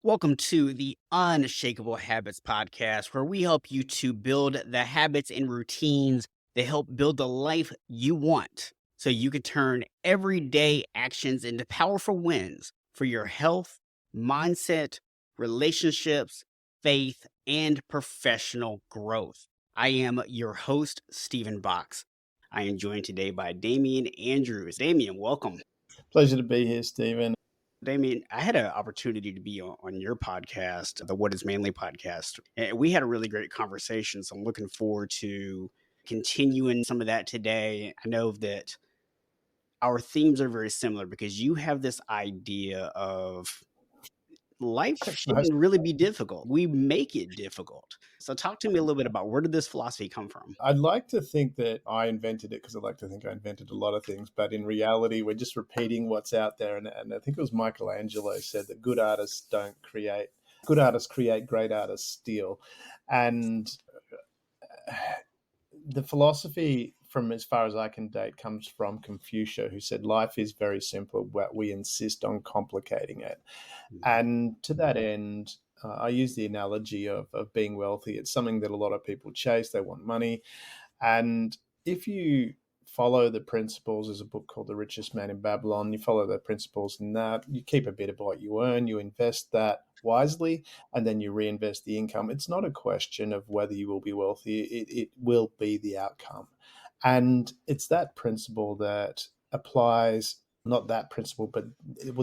Welcome to the Unshakable Habits podcast, where we help you to build the habits and routines that help build the life you want so you can turn everyday actions into powerful wins for your health, mindset, relationships, faith, and professional growth. I am your host, Stephen Box. I am joined today by Damian Andrews. Damian, welcome. Pleasure to be here, Stephen. Damien, I had an opportunity to be on your podcast, the What Is Manly podcast, and we had a really great conversation. So I'm looking forward to continuing some of that today. I know that our themes are very similar because you have this idea of life Most, shouldn't really be difficult. We make it difficult. So talk to me a little bit about where did this philosophy come from? I'd like to think that I invented it because I like to think I invented a lot of things, but in reality, we're just repeating what's out there. And I think it was Michelangelo said that good artists create, great artists steal. And the philosophy, from as far as I can date, comes from Confucius, who said life is very simple, but we insist on complicating it. Mhm. And to that end, I use the analogy of being wealthy. It's something that a lot of people chase. They want money. And if you follow the principles, there's a book called The Richest Man in Babylon, you follow the principles in that, you keep a bit of what you earn, you invest that wisely, and then you reinvest the income. It's not a question of whether you will be wealthy, it will be the outcome. And it's that principle that applies, not that principle, but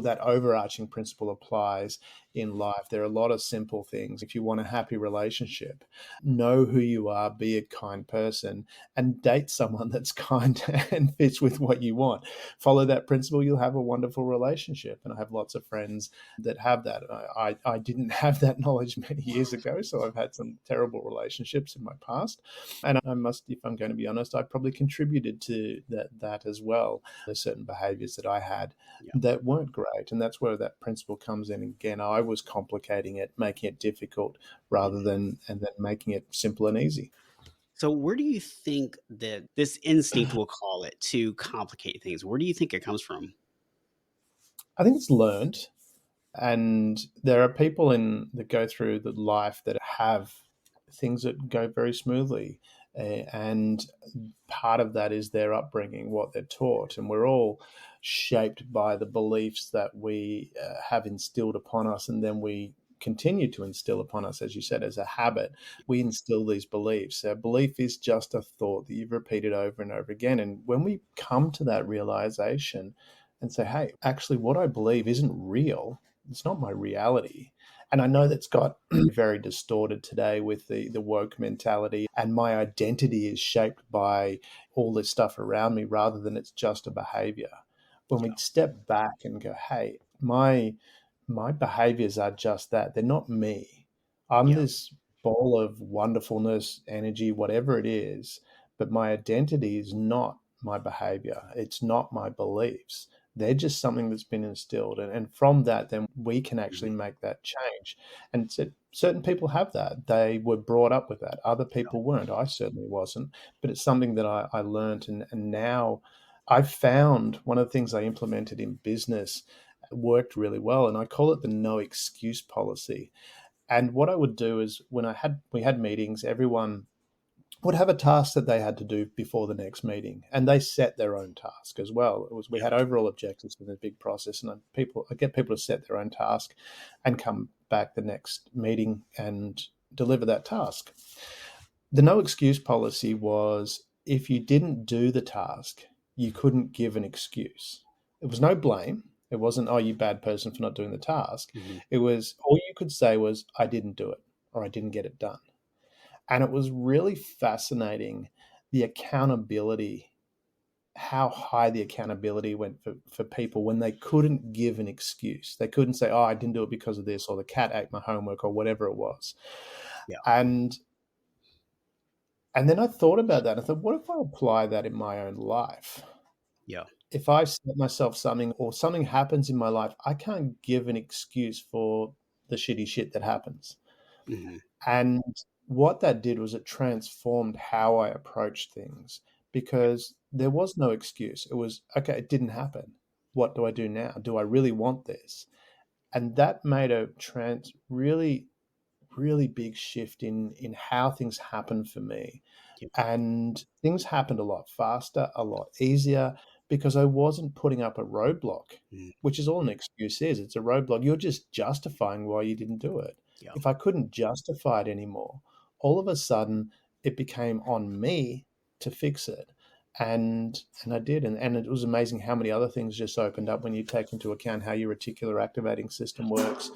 that overarching principle applies in life. There are a lot of simple things. If you want a happy relationship, know who you are, be a kind person, and date someone that's kind and fits with what you want. Follow that principle, you'll have a wonderful relationship. And I have lots of friends that have that. I didn't have that knowledge many years ago, so I've had some terrible relationships in my past. And I must, if I'm going to be honest, I probably contributed to that as well. There's certain behaviors that I had Yeah. that weren't great. And that's where that principle comes in. Again, I was complicating it, making it difficult rather Mhm. than making it simple and easy. So where do you think that this instinct, we'll call it, to complicate things, where do you think it comes from? I think it's learned, and there are people in that go through the life that have things that go very smoothly, and part of that is their upbringing, what they're taught, and we're all shaped by the beliefs that we have instilled upon us, and then we continue to instill upon us, as you said, as a habit. We instill these beliefs. A belief is just a thought that you've repeated over and over again, and when we come to that realization and say, hey, actually what I believe isn't real, it's not my reality. And I know that's got very distorted today with the woke mentality, and my identity is shaped by all this stuff around me rather than it's just a behavior. When we Yeah, step back and go, hey, my behaviors are just that. They're not me. I'm yeah, this ball of wonderfulness, energy, whatever it is, but my identity is not my behavior. It's not my beliefs. They're just something that's been instilled. And from that, then we can actually mhm, make that change. And certain people have that. They were brought up with that. Other yeah, people weren't. I certainly wasn't. But it's something that I learned. And now I've found one of the things I implemented in business worked really well. And I call it the no excuse policy. And what I would do is when we had meetings, everyone would have a task that they had to do before the next meeting, and they set their own task as well. We yeah, had overall objectives for the big process, and I get people to set their own task, and come back the next meeting and deliver that task. The no excuse policy was if you didn't do the task, you couldn't give an excuse. It was no blame. It wasn't, oh, you bad person for not doing the task. mhm, It was, all you could say was, I didn't do it or I didn't get it done. And it was really fascinating the accountability, how high the accountability went for people when they couldn't give an excuse. They couldn't say, oh, I didn't do it because of this, or the cat ate my homework, or whatever it was. yeah, And and then I thought about that. I thought, what if I apply that in my own life? yeah, If I set myself something or something happens in my life, I can't give an excuse for the shitty shit that happens. mhm, And what that did was it transformed how I approached things yeah, because there was no excuse. It was, okay, it didn't happen. What do I do now? Do I really want this? And that made a really, really big shift in how things happen for me. Yeah. And things happened a lot faster, a lot easier, because I wasn't putting up a roadblock, Mm, which is all an excuse is. It's a roadblock. You're just justifying why you didn't do it. yeah. If I couldn't justify it anymore, all of a sudden it became on me to fix it. And I did. And it was amazing how many other things just opened up when you take into account how your reticular activating system works.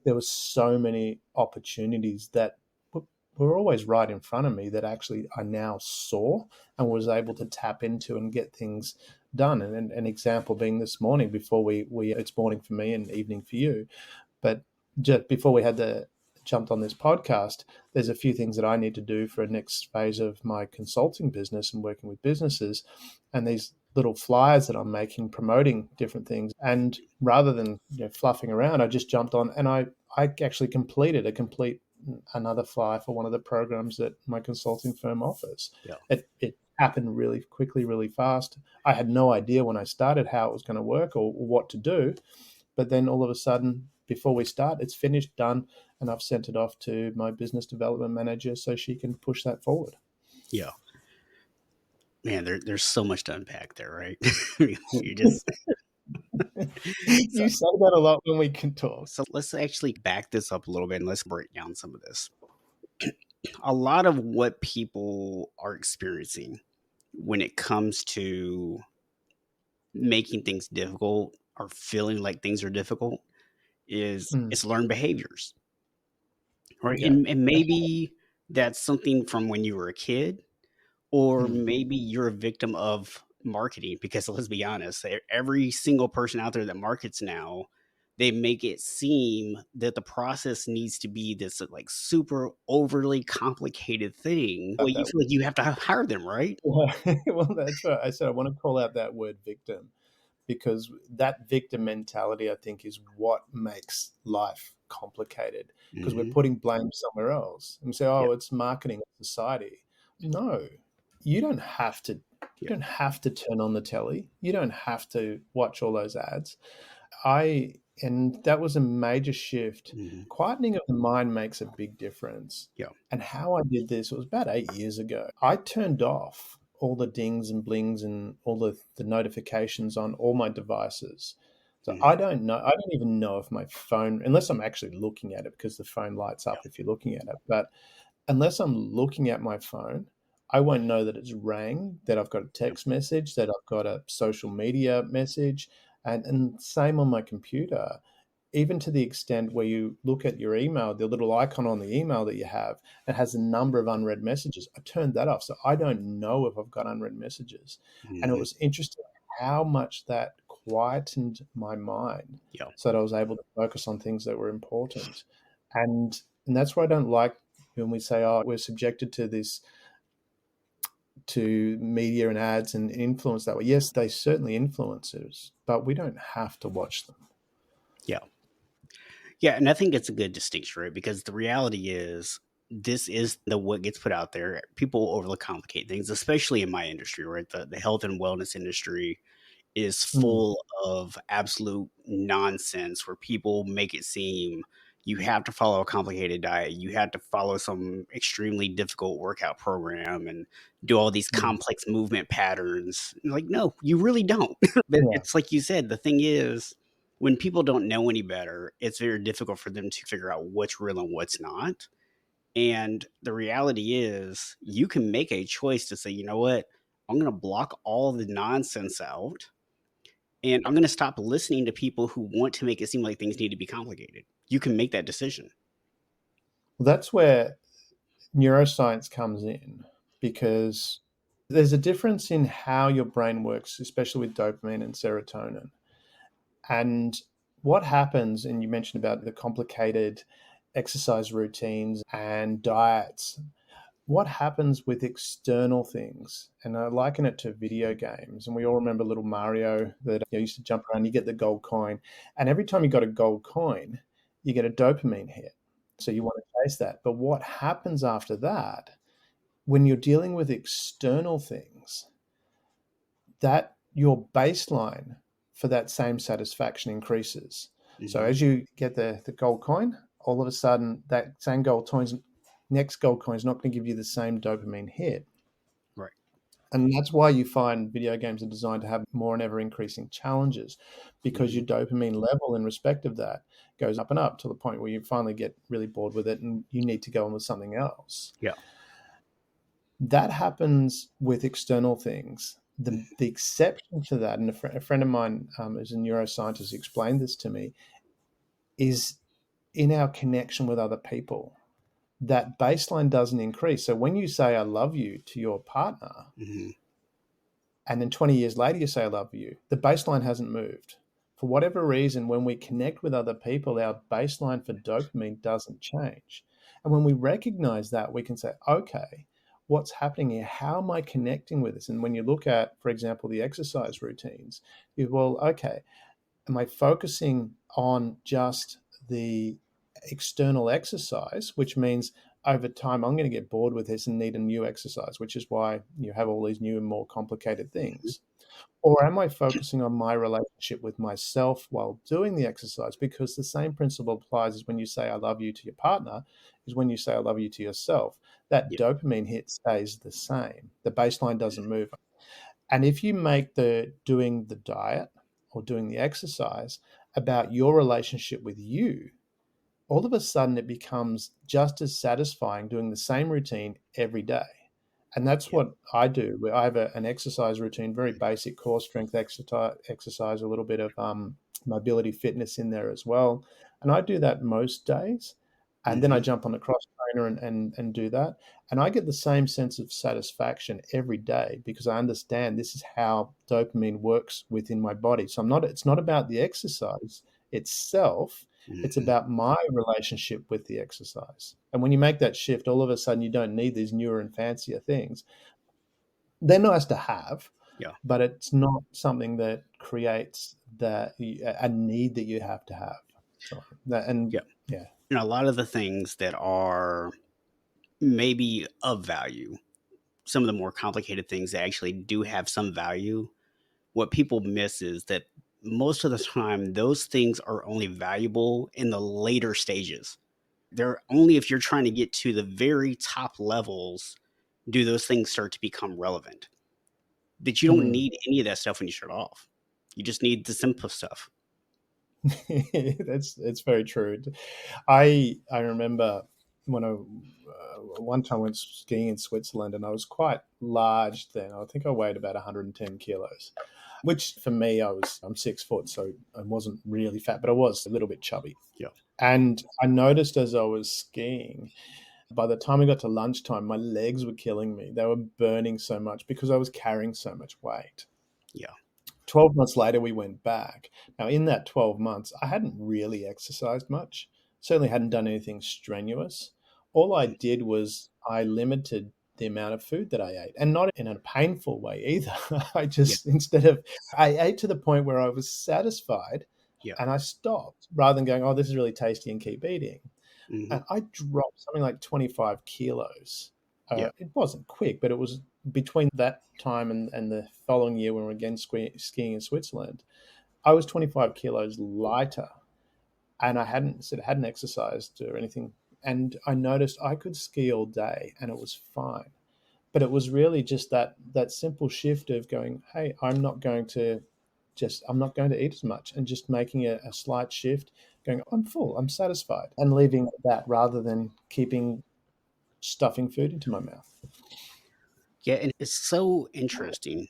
There were so many opportunities that were always right in front of me that actually I now saw and was able to tap into and get things done. And an example being this morning before we it's morning for me and evening for you, but just before we had the jumped on this podcast, there's a few things that I need to do for a next phase of my consulting business and working with businesses, and these little flyers that I'm making promoting different things. And rather than fluffing around, I just jumped on and I actually completed a complete another flyer for one of the programs that my consulting firm offers. Yeah. It happened really quickly, really fast. I had no idea when I started how it was going to work or what to do, but then all of a sudden, before we start, it's finished, done, and I've sent it off to my business development manager so she can push that forward. Yeah. Man, there's so much to unpack there, right? you just so You say that a lot when we can talk. so let's actually back this up a little bit and let's break down some of this. A lot of what people are experiencing when it comes to making things difficult or feeling like things are difficult is Mm, it's learned behaviors, right? okay. And maybe that's something from when you were a kid, or Mm, maybe you're a victim of marketing. Because let's be honest, every single person out there that markets now, they make it seem that the process needs to be this like super overly complicated thing. Well, about you that. feel like you have to hire them, right? Well, that's what I said. I want to call out that word victim because that victim mentality, I think, is what makes life complicated because we're Hmm. putting blame somewhere else and we say, Yeah, "Oh, it's marketing or society." No, you don't have to. You yeah, don't have to turn on the telly. You don't have to watch all those ads. I and that was a major shift. hmm, Quietening of the mind makes a big difference. yeah, And how I did this, it was about 8 years ago. I turned off all the dings and blings and all the notifications on all my devices. So hmm, I don't know. I don't even know if my phone, unless I'm actually looking at it, because the phone lights yeah, up if you're looking at it. But unless I'm looking at my phone, I won't know that it's rang, that I've got a yeah, text message, that I've got a social media message, and same on my computer. Even to the extent where you look at your email, the little icon on the email that you have, it has a number of unread messages. I turned that off, so I don't know if I've got unread messages. And it hmm, was interesting how much that quietened my mind, yeah, so that I was able to focus on things that were important. And that's why I don't like when we say, "Oh, we're subjected to this, to media and ads and influence that way." Yes, they certainly influence us, but we don't have to watch them. yeah. Yeah, and I think it's a good distinction, right? Because the reality is, this is the what gets put out there. People overly complicate things, especially in my industry, right? The health and wellness industry is Mm, full of absolute nonsense where people make it seem you have to follow a complicated diet, you have to follow some extremely difficult workout program and do all these mm, complex movement patterns. Like, no, you really don't. But yeah. it's like you said, the thing is, when people don't know any better, it's very difficult for them to figure out what's real and what's not. And the reality is, you can make a choice to say, you know what, I'm going to block all the nonsense out and I'm going to stop listening to people who want to make it seem like things need to be complicated. You can make that decision. Well, that's where neuroscience comes in because there's a difference in how your brain works, especially with dopamine and serotonin. And what happens, and you mentioned about the complicated exercise routines and diets, what happens with external things, and I liken it to video games, and we all remember little Mario that used to jump around, you get the gold coin, and every time you got a gold coin, you get a dopamine hit. So you want to chase that. But what happens after that, when you're dealing with external things, that your baseline for that same satisfaction increases. So Hmm. as you get the gold coin, all of a sudden that same gold coin's next gold coin is not going to give you the same dopamine hit. Right. And that's why you find video games are designed to have more and ever increasing challenges, because Hmm. your dopamine level in respect of that goes up and up to the point where you finally get really bored with it and you need to go on with something else. Yeah. That happens with external things. The exception to that, and a friend of mine who's a neuroscientist explained this to me, is in our connection with other people. That baseline doesn't increase. So when you say I love you to your partner, Hmm. and then 20 years later you say I love you, the baseline hasn't moved. For whatever reason, when we connect with other people, our baseline for dopamine doesn't change. And when we recognize that, we can say, okay, what's happening here? How am I connecting with this? And when you look at, for example, the exercise routines, well, okay, am I focusing on just the external exercise, which means over time I'm going to get bored with this and need a new exercise, which is why you have all these new and more complicated Hmm. things? Or am I focusing on my relationship with myself while doing the exercise? Because the same principle applies as when you say I love you to your partner, is when you say I love you to yourself. That Yeah. dopamine hit stays the same. The baseline doesn't move. And if you make the doing the diet or doing the exercise about your relationship with you, all of a sudden it becomes just as satisfying doing the same routine every day. And that's Yeah. what I do. I have an exercise routine, very basic core strength exercise, a little bit of mobility fitness in there as well. And I do that most days. And then I Hmm. jump on the cross trainer and do that. And I get the same sense of satisfaction every day because I understand this is how dopamine works within my body. So it's not about the exercise itself, it's Hmm. about my relationship with the exercise. And when you make that shift, all of a sudden you don't need these newer and fancier things. They're nice to have, Yeah. but it's not something that creates that a need that you have to have. So that, and Yeah. yeah. And a lot of the things that are maybe of value, some of the more complicated things that actually do have some value, what people miss is that most of the time those things are only valuable in the later stages. They're only if you're trying to get to the very top levels do those things start to become relevant. That you don't Mm. need any of that stuff when you start off. You just need the simple stuff. That's very true. I remember when I one time went skiing in Switzerland, and I was quite large then. I think I weighed about 110 kilos, which for me, I'm 6 foot, so I wasn't really fat, but I was a little bit chubby. Yeah. And I noticed as I was skiing, by the time I got to lunchtime, my legs were killing me. They were burning so much because I was carrying so much weight. Yeah. 12 months later, we went back. Now, in that 12 months, I hadn't really exercised much, certainly hadn't done anything strenuous. All I Mhm. did was I limited the amount of food that I ate, and not in a painful way either. I Yeah. just, instead of, I ate to the point where I was satisfied Yeah. and I stopped rather than going, oh, this is really tasty and keep eating. Hmm. And I dropped something like 25 kilos. Yeah. It wasn't quick, but it was between that time and the following year when we were again skiing in Switzerland. I was 25 kilos lighter, and I hadn't exercised or anything. And I noticed I could ski all day, and it was fine. But it was really just that simple shift of going, hey, I'm not going to eat as much, and just making a slight shift, going, I'm full, I'm satisfied, and leaving that rather than keeping stuffing food into my mouth. Yeah. And it's so interesting.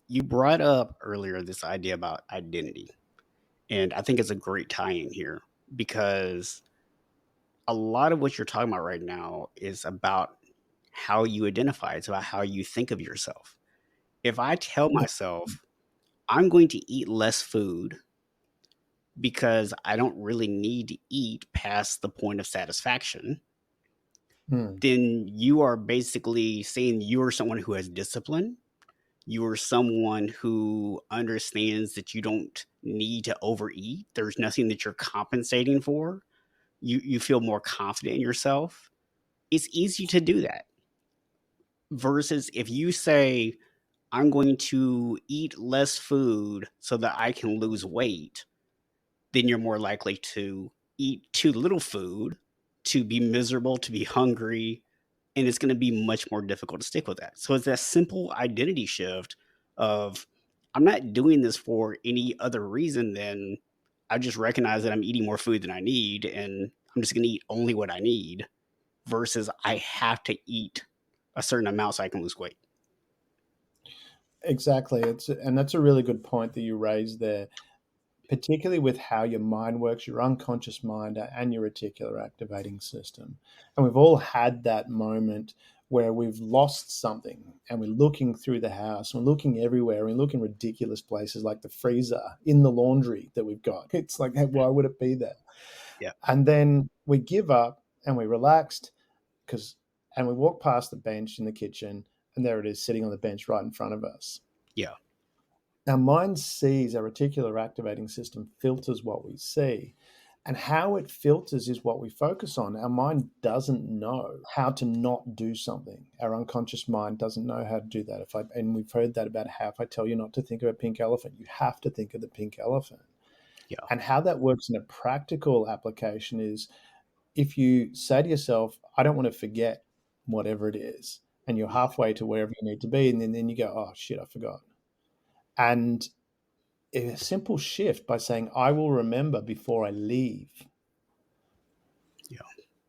You brought up earlier this idea about identity. And I think it's a great tie in here because a lot of what you're talking about right now is about how you identify. It's about how you think of yourself. If I tell myself I'm going to eat less food because I don't really need to eat past the point of satisfaction, Hmm. then you are basically saying you are someone who has discipline. You are someone who understands that you don't need to overeat. There's nothing that you're compensating for. You feel more confident in yourself. It's easy to do that. Versus if you say, I'm going to eat less food so that I can lose weight, then you're more likely to eat too little food, to be miserable, to be hungry, and it's gonna be much more difficult to stick with that. So it's that simple identity shift of, I'm not doing this for any other reason than I just recognize that I'm eating more food than I need, and I'm just gonna eat only what I need versus I have to eat a certain amount so I can lose weight. Exactly. And that's a really good point that you raised there, particularly with how your mind works, your unconscious mind, and your reticular activating system. And we've all had that moment where we've lost something and we're looking through the house, we're looking everywhere, we look in ridiculous places like the freezer, in the laundry that we've got. It's like, hey, why would it be there? Yeah, And then we give up and we relaxed because, and we walk past the bench in the kitchen and there it is sitting on the bench right in front of us. yeah, Our mind sees, our reticular activating system filters what we see. And how it filters is what we focus on. Our mind doesn't know how to not do something. Our unconscious mind doesn't know how to do that. And we've heard that about how if I tell you not to think of a pink elephant, you have to think of the pink elephant. yeah, And how that works in a practical application is if you say to yourself, I don't want to forget whatever it is, and you're halfway to wherever you need to be, and then you go, oh shit, I forgot. And a simple shift by saying, I will remember before I leave. yeah.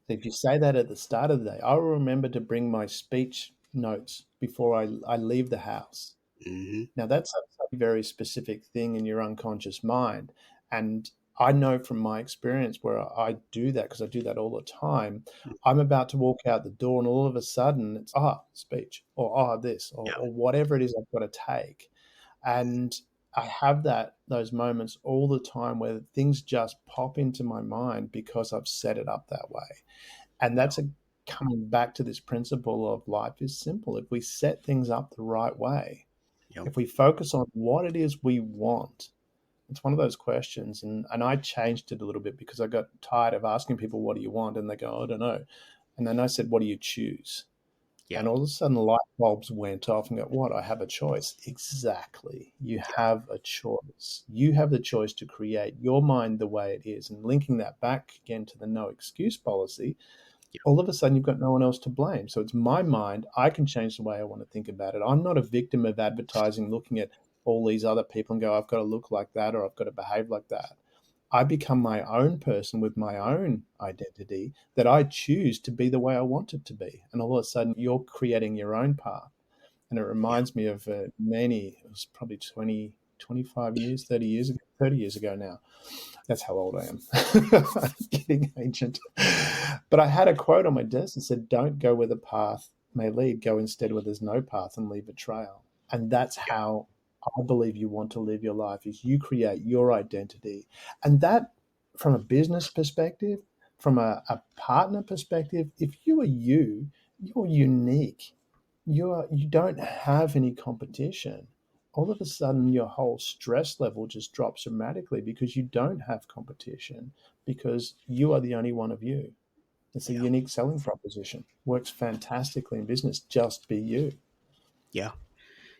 So if you say that at the start of the day, I will remember to bring my speech notes before I leave the house. Mhm. Now, that's a very specific thing in your unconscious mind. And I know from my experience where I do that, because I do that all the time. I'm about to walk out the door, and all of a sudden it's, speech, or this, Yeah, or whatever it is I've got to take. And I have those moments all the time where things just pop into my mind because I've set it up that way. And yeah, coming back to this principle of life is simple. If we set things up the right way, yep, if we focus on what it is we want, it's one of those questions. And I changed it a little bit because I got tired of asking people, what do you want? And they go, I don't know. And then I said, what do you choose? yeah, And all of a sudden, light bulbs went off and go, what? I have a choice. Exactly. You yeah, have a choice. You have the choice to create your mind the way it is. And linking that back again to the no excuse policy, yeah, all of a sudden, you've got no one else to blame. So it's my mind. I can change the way I want to think about it. I'm not a victim of advertising, looking at all these other people and go, I've got to look like that or I've got to behave like that. I become my own person with my own identity that I choose to be the way I want it to be. And all of a sudden, you're creating your own path. And it yeah, reminds me of it was probably 20, 25 years, 30 years ago, 30 years ago now. That's how old I am. I'm getting ancient. But I had a quote on my desk that said, don't go where the path may lead, go instead where there's no path and leave a trail. And that's yeah, how I believe you want to live your life is you create your identity. And that from a business perspective, from a partner perspective, if you are you, you're unique. You don't have any competition. All of a sudden your whole stress level just drops dramatically because you don't have competition, because you are the only one of you. It's a yeah, unique selling proposition. Works fantastically in business. Just be you. yeah.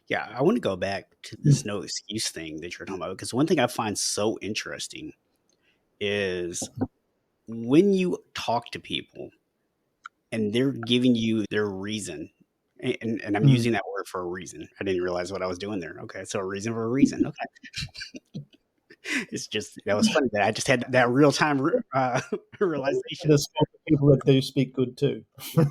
Yeah, I wanna go back to this no excuse thing that you're talking about, because one thing I find so interesting is when you talk to people and they're giving you their reason, and I'm Mm. using that word for a reason. I didn't realize what I was doing there. Okay, so a reason for a reason. Okay. It's just that was funny that I just had that real time realization. There's people that do speak good too. Yeah.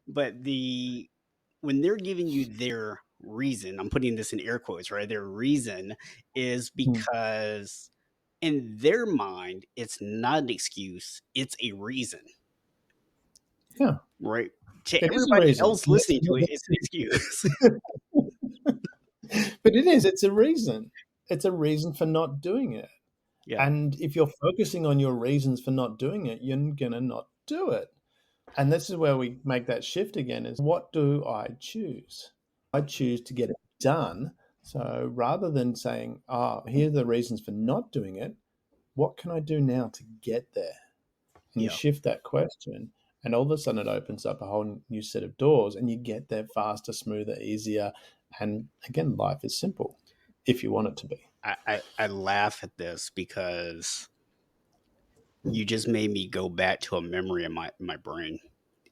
But when they're giving you their reason, I'm putting this in air quotes, right? Their reason is Mm. because in their mind, it's not an excuse, it's a reason, Yeah, right? To it is a everybody reason. else listening to it, it's an excuse. But it is, it's a reason. It's a reason for not doing it. Yeah, And if you're focusing on your reasons for not doing it, you're going to not do it. And this is where we make that shift again is what do I choose? I choose to get it done. So rather than saying, here are the reasons for not doing it, what can I do now to get there? And you yeah, shift that question, and all of a sudden it opens up a whole new set of doors, and you get there faster, smoother, easier. And again, life is simple if you want it to be. I laugh at this because you just made me go back to a memory in my brain.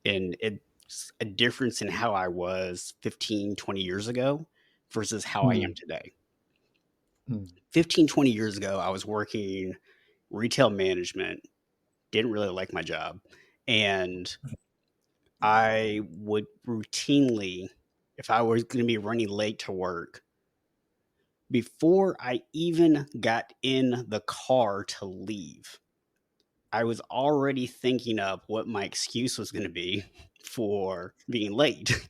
And it's a difference in how I was 15, 20 years ago versus how I am Mm, today. mm. 15, 20 years ago, I was working retail management, didn't really like my job. And I would routinely, if I was going to be running late to work, before I even got in the car to leave, I was already thinking of what my excuse was going to be for being late.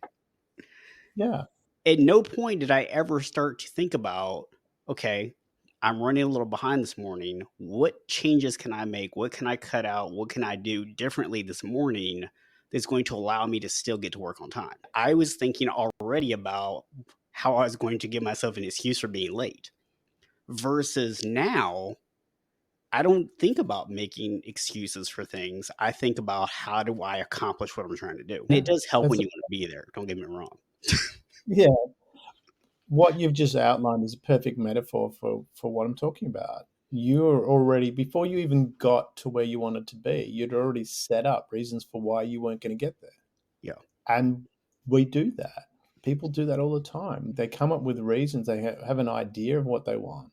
Yeah. At no point did I ever start to think about, okay, I'm running a little behind this morning. What changes can I make? What can I cut out? What can I do differently this morning that's going to allow me to still get to work on time? I was thinking already about how I was going to give myself an excuse for being late versus now I don't think about making excuses for things. I think about how do I accomplish what I'm trying to do. And it Yeah. does help when That's you want to be there. Don't get me wrong. yeah. What you've just outlined is a perfect metaphor for what I'm talking about. You're already before you even got to where you wanted to be, you'd already set up reasons for why you weren't going to get there. Yeah. And we do that. People do that all the time. They come up with reasons. They have an idea of what they want,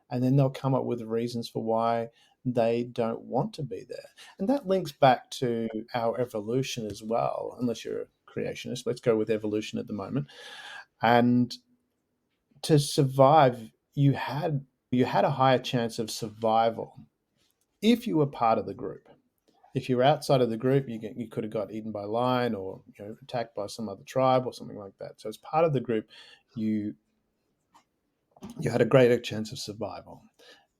and then they'll come up with reasons for why they don't want to be there. And that links back to our evolution as well, unless you're a creationist. Let's go with evolution at the moment. And to survive, you had a higher chance of survival if you were part of the group. If you're outside of the group, you could have got eaten by a lion or attacked by some other tribe or something like that. So as part of the group, you you had a greater chance of survival,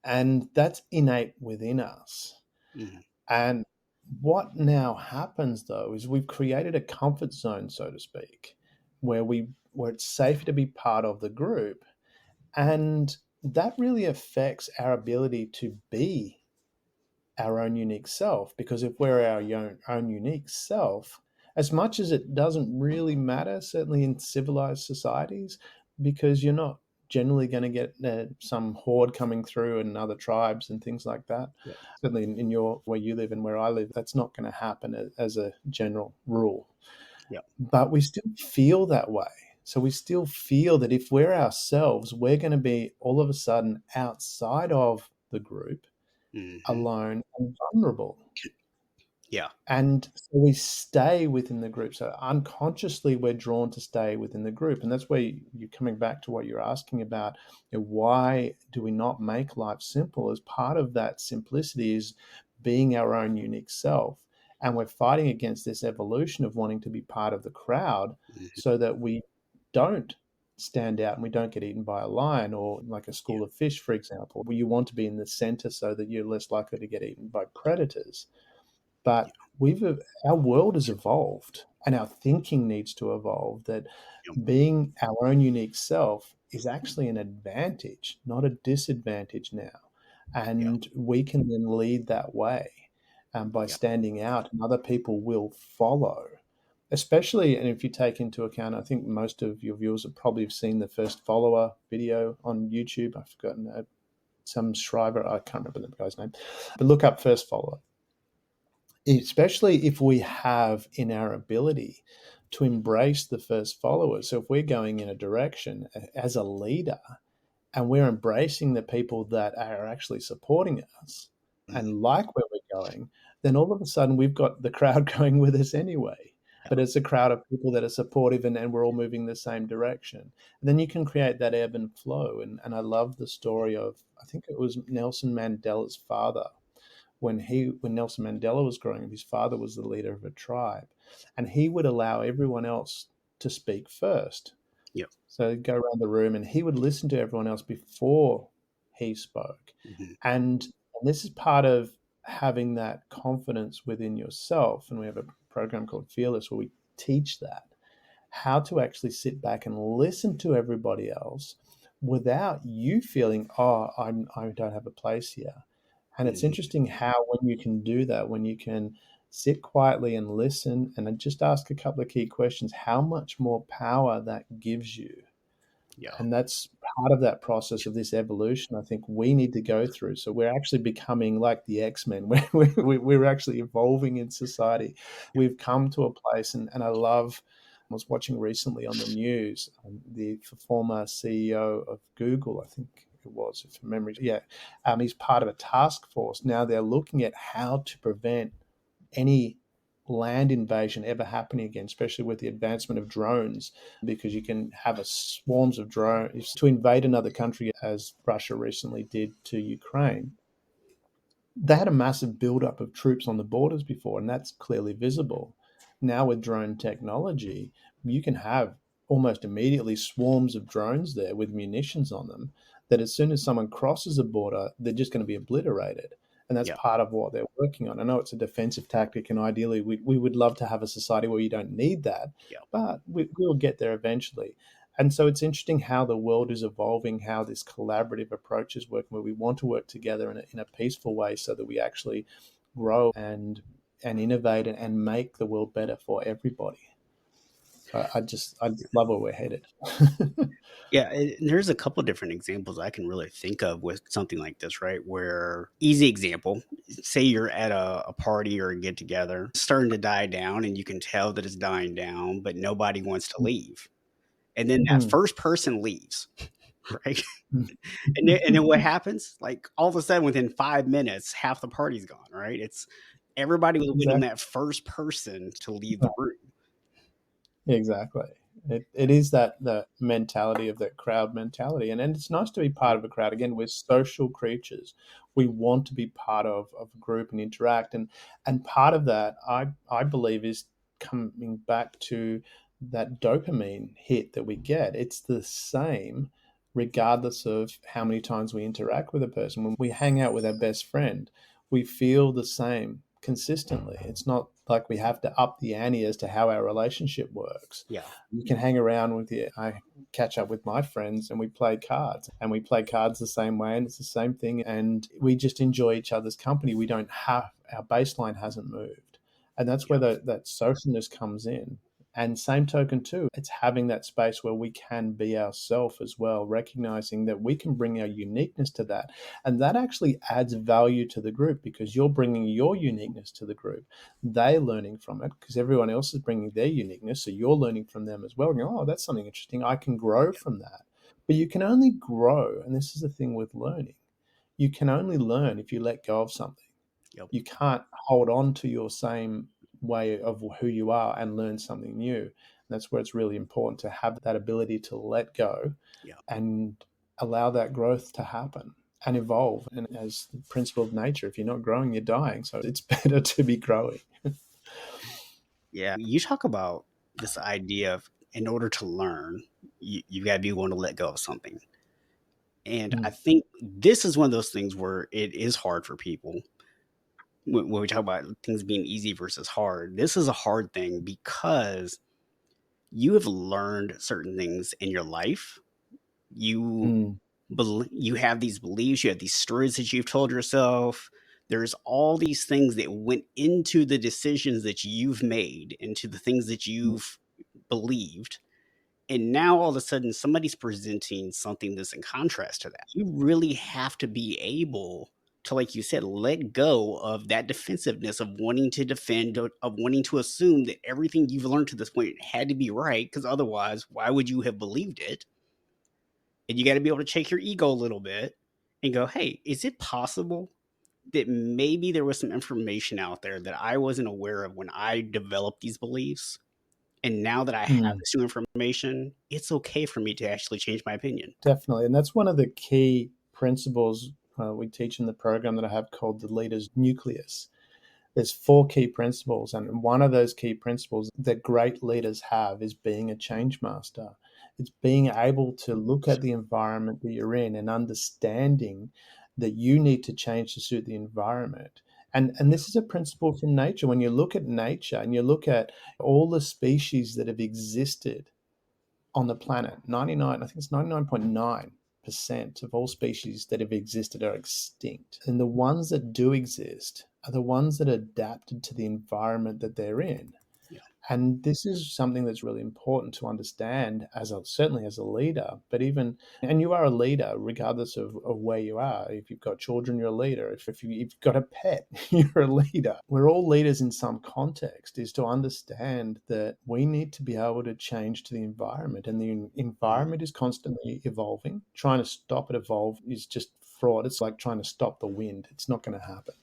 and that's innate within us. Mhm. And what now happens though is we've created a comfort zone, so to speak, where it's safe to be part of the group, and that really affects our ability to be our own unique self. Because if we're our own unique self, as much as it doesn't really matter, certainly in civilized societies, because you're not generally going to get some horde coming through and other tribes and things like that. Yeah. Certainly in your where you live and where I live, that's not going to happen as a general rule. Yeah. But we still feel that way. So we still feel that if we're ourselves, we're going to be all of a sudden outside of the group, Mhm. alone and vulnerable. Yeah. And so we stay within the group. So unconsciously, we're drawn to stay within the group. And that's where you're coming back to what you're asking about. Why do we not make life simple? As part of that simplicity is being our own unique self. And we're fighting against this evolution of wanting to be part of the crowd Mhm. so that we don't stand out and we don't get eaten by a lion or like a Yeah. school of fish, for example, where you want to be in the center so that you're less likely to get eaten by predators. Yeah. But our world has evolved and our thinking needs to evolve, that Yeah. being our own unique self is actually an advantage, not a disadvantage now. Yeah. And we can then lead that way by Yeah. standing out, and other people will follow. Especially, and if you take into account, I think most of your viewers have probably seen the first follower video on YouTube. I've forgotten some Shriver, I can't remember the guy's name, but look up first follower, especially if we have in our ability to embrace the first followers. So if we're going in a direction as a leader and we're embracing the people that are actually supporting us Mhm. and like where we're going, then all of a sudden we've got the crowd going with us anyway. Yeah. But it's a crowd of people that are supportive, and we're all moving the same direction. And then you can create that ebb and flow. And I love the story of, I think it was Nelson Mandela's father, when Nelson Mandela was growing up, his father was the leader of a tribe, and he would allow everyone else to speak first. Yeah. So he'd go around the room and he would listen to everyone else before he spoke. Mhm. And this is part of having that confidence within yourself. And we have a program called Fearless where we teach that, how to actually sit back and listen to everybody else without you feeling, oh, I don't have a place here. And it's Mhm. interesting how when you can do that, when you can sit quietly and listen and then just ask a couple of key questions, how much more power that gives you Yeah. And that's part of that process of this evolution I think we need to go through. So we're actually becoming like the X-Men. We're actually evolving in society. We've come to a place, and I love, I was watching recently on the news, the former CEO of Google, I think it was, if memory, yeah, he's part of a task force. Now they're looking at how to prevent any land invasion ever happening again, especially with the advancement of drones, because you can have a swarms of drones to invade another country, as Russia recently did to Ukraine. They had a massive buildup of troops on the borders before, and that's clearly visible. Now, with drone technology, you can have almost immediately swarms of drones there with munitions on them that as soon as someone crosses a border, they're just going to be obliterated. And that's Yeah. part of what they're working on. I know it's a defensive tactic, and ideally, we would love to have a society where you don't need that, Yeah. but we'll get there eventually. And so it's interesting how the world is evolving, how this collaborative approach is working, where we want to work together in a peaceful way so that we actually grow and innovate and make the world better for everybody. So I love where we're headed. Yeah, there's a couple different examples I can really think of with something like this, right? Where easy example, say you're at a party or a get together, it's starting to die down, and you can tell that it's dying down, but nobody wants to leave. And then that Mm, first person leaves, right? mm. And then what happens? Like all of a sudden, within 5 minutes, half the party's gone, right? It's everybody was waiting on Exactly. that first person to leave the room. Exactly. It is that the mentality of that crowd mentality. And it's nice to be part of a crowd. Again, we're social creatures. We want to be part of a group and interact. And part of that I believe is coming back to that dopamine hit that we get. It's the same regardless of how many times we interact with a person. When we hang out with our best friend, we feel the same consistently. It's not like we have to up the ante as to how our relationship works. Yeah, You can hang around with you. I catch up with my friends and we play cards, and we play cards the same way, and it's the same thing. And we just enjoy each other's company. We don't have, our baseline hasn't moved. And that's where yeah, that socialness comes in. And same token too, it's having that space where we can be ourselves as well, recognizing that we can bring our uniqueness to that. And that actually adds value to the group because you're bringing your uniqueness to the group. They're learning from it because everyone else is bringing their uniqueness. So you're learning from them as well. And oh, that's something interesting. I can grow from that. But you can only grow. And this is the thing with learning, you can only learn if you let go of something. yep, You can't hold on to your same way of who you are and learn something new. And that's where it's really important to have that ability to let go yeah. and allow that growth to happen and evolve. And as the principle of nature, if you're not growing, you're dying. So it's better to be growing. Yeah, you talk about this idea of in order to learn, you got to be willing to let go of something. And I Mm, think this is one of those things where it is hard for people when we talk about things being easy versus hard. This is a hard thing because you have learned certain things in your life. You mm, you have these beliefs, you have these stories that you've told yourself. There's all these things that went into the decisions that you've made, into the things that mm, you've believed. And now all of a sudden somebody's presenting something that's in contrast to that. You really have to be able to, like you said, let go of that defensiveness of wanting to defend, of wanting to assume that everything you've learned to this point had to be right, because otherwise, why would you have believed it? And you got to be able to shake your ego a little bit and go, hey, is it possible that maybe there was some information out there that I wasn't aware of when I developed these beliefs? And now that I have mm. this new information, it's okay for me to actually change my opinion. Definitely. And that's one of the key principles we teach in the program that I have called the leader's nucleus. There's four key principles, and one of those key principles that great leaders have is being a change master. It's being able to look at the environment that you're in and understanding that you need to change to suit the environment. And Yeah, this is a principle from nature. When you look at nature and you look at all the species that have existed on the planet, 99, I think it's 99.9% of all species that have existed are extinct. And the ones that do exist are the ones that adapted to the environment that they're in. yeah, And this is something that's really important to understand as a, certainly as a leader, but even, and you are a leader regardless of where you are. If you've got children, you're a leader. If you've got a pet, you're a leader. We're all leaders in some context, is to understand that we need to be able to change to the environment, and the Mhm. environment is constantly evolving. Trying to stop it evolve is just fraud. It's like trying to stop the wind. It's not going to happen.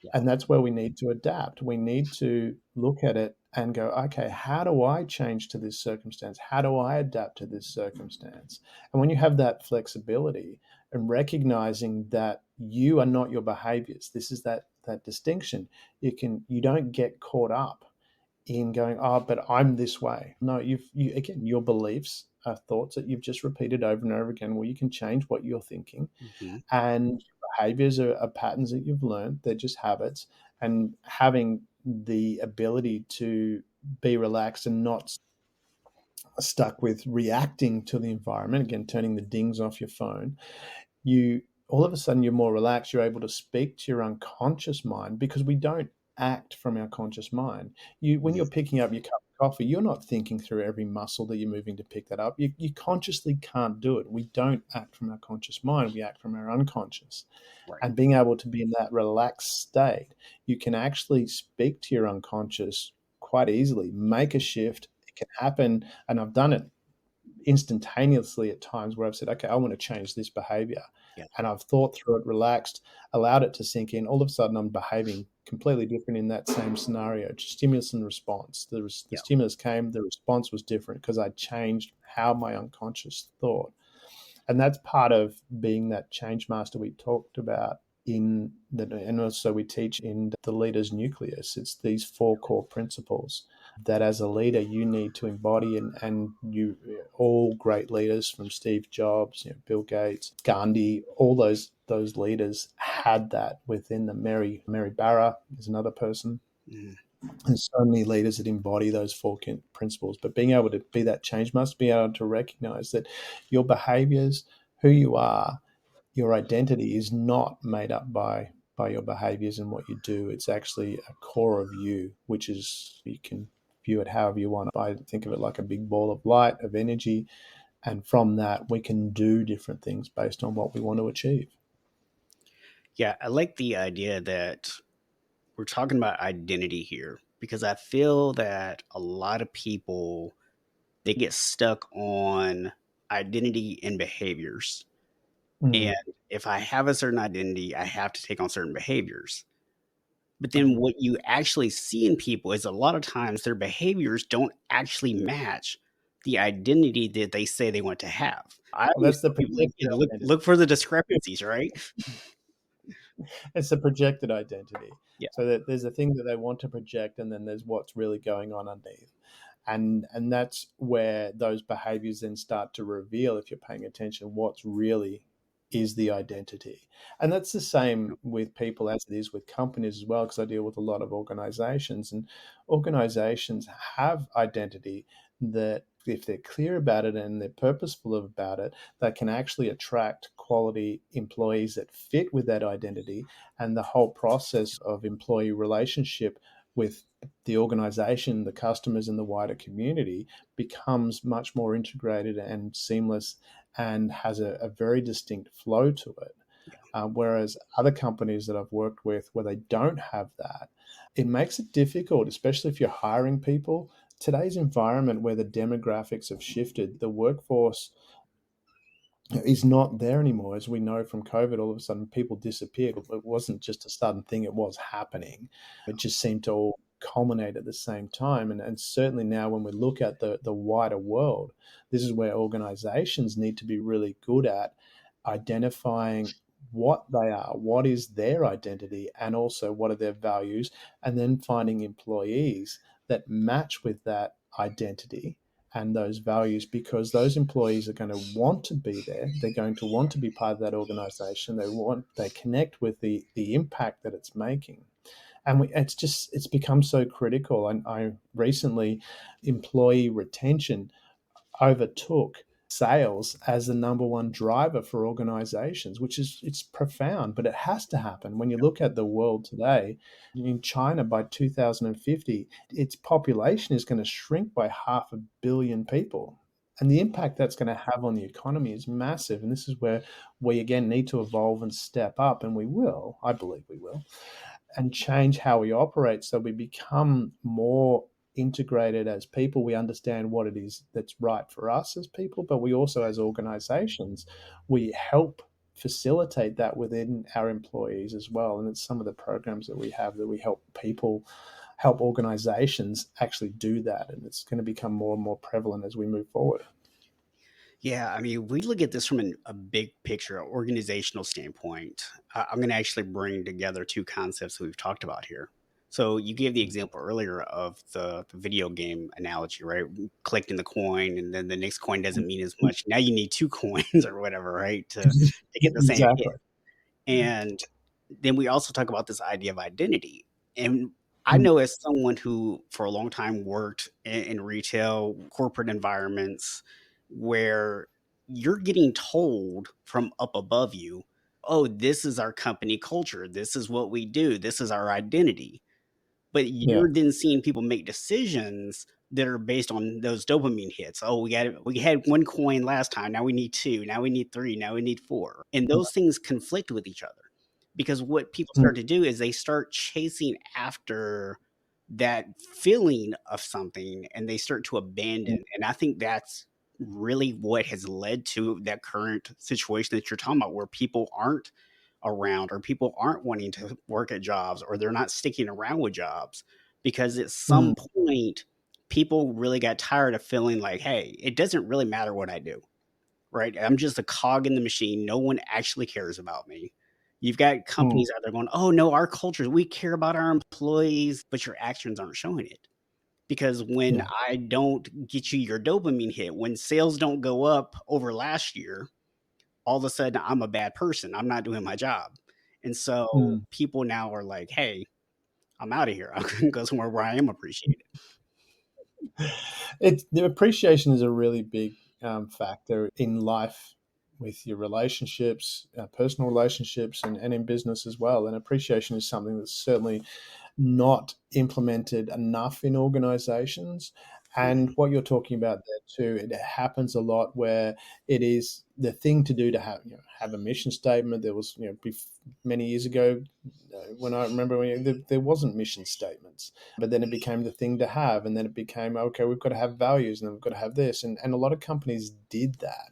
Yeah. And that's where we need to adapt. We need to look at it and go, okay, how do I change to this circumstance? How do I adapt to this circumstance? And when you have that flexibility and recognizing that you are not your behaviors, this is that distinction. You don't get caught up in going, oh, but I'm this way. No, you again, your beliefs are thoughts that you've just repeated over and over again. Well, you can change what you're thinking, Mhm. and behaviors are patterns that you've learned. They're just habits. And having the ability to be relaxed and not stuck with reacting to the environment, again, turning the dings off your phone, you all of a sudden you're more relaxed. You're able to speak to your unconscious mind, because we don't act from our conscious mind. When Mhm. you're picking up your cup of coffee, you're not thinking through every muscle that you're moving to pick that up. You consciously can't do it. We don't act from our conscious mind. We act from our unconscious. Right. And being able to be in that relaxed state, you can actually speak to your unconscious quite easily, make a shift. It can happen, and I've done it instantaneously at times where I've said, okay, I want to change this behavior. Yeah. And I've thought through it, relaxed, allowed it to sink in. All of a sudden, I'm behaving completely different in that same scenario. Just stimulus and response. The Yeah. stimulus came, the response was different because I changed how my unconscious thought. And that's part of being that change master we talked about in the, and also we teach in the leader's nucleus. It's these four core principles that as a leader you need to embody, and you, all great leaders from Steve Jobs, Bill Gates, Gandhi, all those leaders had that within them. Mary Barra is another person. Mhm. There's so many leaders that embody those four principles, but being able to be that change must be able to recognize that your behaviors, who you are, your identity is not made up by your behaviors and what you do. It's actually a core of you, which is, you can view it however you want. I think of it like a big ball of light, of energy, and from that we can do different things based on what we want to achieve. Yeah, I like the idea that we're talking about identity here because I feel that a lot of people they get stuck on identity and behaviors. And Mm, if I have a certain identity, I have to take on certain behaviors. But then mm. what you actually see in people is a lot of times their behaviors don't actually match the identity that they say they want to have. I Well, always that's the tell people like, projected yeah, look identity. look for the discrepancies, right? It's a projected identity. Yeah. So that there's a thing that they want to project, and then there's what's really going on underneath. And that's where those behaviors then start to reveal, if you're paying attention, what's really is the identity. And that's the same with people as it is with companies as well, because I deal with a lot of organizations, and organizations have identity that, if they're clear about it and they're purposeful about it, they can actually attract quality employees that fit with that identity. And the whole process of employee relationship with the organization, the customers, and the wider community becomes much more integrated and seamless, and has a very distinct flow to it. Yeah. Whereas other companies that I've worked with where they don't have that, it makes it difficult, especially if you're hiring people. Today's environment, where the demographics have shifted, the workforce is not there anymore. As we know from COVID, all of a sudden people disappeared. It wasn't just a sudden thing, it was happening. It just seemed to all culminate at the same time. And certainly now, when we look at the wider world, this is where organizations need to be really good at identifying what they are, what is their identity, and also what are their values, and then finding employees that match with that identity and those values, because those employees are going to want to be there. They're going to want to be part of that organization. They connect with the impact that it's making. And it's become so critical. And I recently, employee retention overtook sales as the number one driver for organizations, which is it's profound, but it has to happen. When you look at the world today, in China by 2050, its population is going to shrink by 500 million people. And the impact that's going to have on the economy is massive. And this is where we again need to evolve and step up. And we will, I believe we will, and change how we operate so we become more integrated as people. We understand what it is that's right for us as people, but we also, as organizations, we help facilitate that within our employees as well. And it's some of the programs that we have that we help people, help organizations actually do that. And it's going to become more and more prevalent as we move forward. Yeah, I mean, we look at this from a big picture, a organizational standpoint. I'm going to actually bring together two concepts that we've talked about here. So you gave the example earlier of the video game analogy, right? Collecting the coin, and then the next coin doesn't mean as much. Now you need two coins or whatever, right, to get the same hit. Exactly. And then we also talk about this idea of identity. And I Mm. know as someone who for a long time worked in retail, corporate environments where you're getting told from up above you, oh, this is our company culture. This is what we do. This is our identity. But Yeah. you're then seeing people make decisions that are based on those dopamine hits. Oh, we had one coin last time. Now we need two. Now we need three. Now we need four. And those things conflict with each other because what people Mm. start to do is they start chasing after that feeling of something and they start to abandon. And I think that's really what has led to that current situation that you're talking about, where people aren't around or people aren't wanting to work at jobs or they're not sticking around with jobs because at some Mm. point people really got tired of feeling like, hey, it doesn't really matter what I do, right? I'm just a cog in the machine. No one actually cares about me. You've got Mm. companies out there going, oh no, our culture, we care about our employees, but your actions aren't showing it. Because when Yeah. I don't get you your dopamine hit, when sales don't go up over last year, all of a sudden I'm a bad person. I'm not doing my job. And so Mm. people now are like, hey, I'm out of here. I'm going to go somewhere where I am appreciated. It's the appreciation is a really big factor in life with your relationships, personal relationships, and in business as well. And appreciation is something that's certainly not implemented enough in organizations. And Mhm. what you're talking about there too, it happens a lot where it is the thing to do to have, have a mission statement. There was, many years ago, when I remember when there wasn't mission statements, but then it became the thing to have. And then it became, okay, we've got to have values and then we've got to have this. And a lot of companies did that.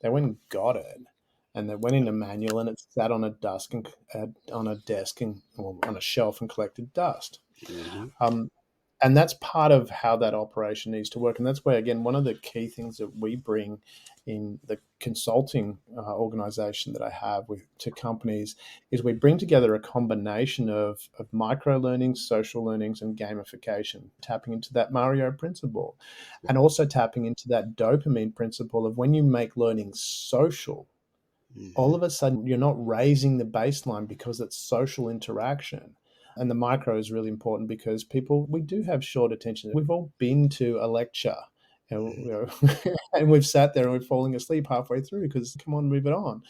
They went and got it and they went in a manual and it sat on a desk and on a desk and or on a shelf and collected dust. Mhm. Um, and that's part of how that operation needs to work. And that's where, again, one of the key things that we bring in the consulting organization that I have with to companies is we bring together a combination of micro learnings, social learnings, and gamification, tapping into that Mario principle and also tapping into that dopamine principle of when you make learning social, all Mhm. of a sudden you're not raising the baseline because it's social interaction. And the micro is really important because people, we do have short attention. We've all been to a lecture and, Mhm. and we've sat there and we're falling asleep halfway through because come on, move it on.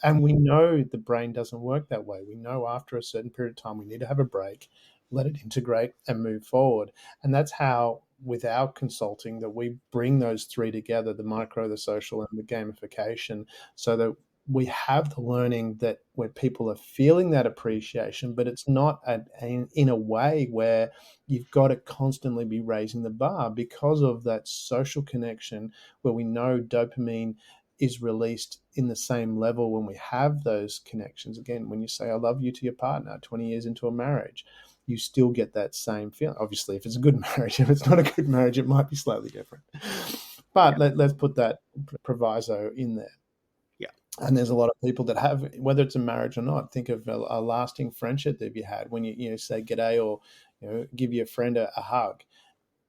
And we know the brain doesn't work that way. We know after a certain period of time, we need to have a break, let it integrate and move forward. And that's how, with our consulting, that we bring those three together, the micro, the social, and the gamification, so that we have the learning that where people are feeling that appreciation, but it's not in a way where you've got to constantly be raising the bar because of that social connection where we know dopamine is released in the same level when we have those connections. Again, when you say I love you to your partner 20 years into a marriage, you still get that same feeling. Obviously, if it's a good marriage, if it's not a good marriage, it might be slightly different. Yeah. But let's put that proviso in there. Yeah. And there's a lot of people that have, whether it's a marriage or not, think of a lasting friendship that you had when you say g'day or give your friend a hug.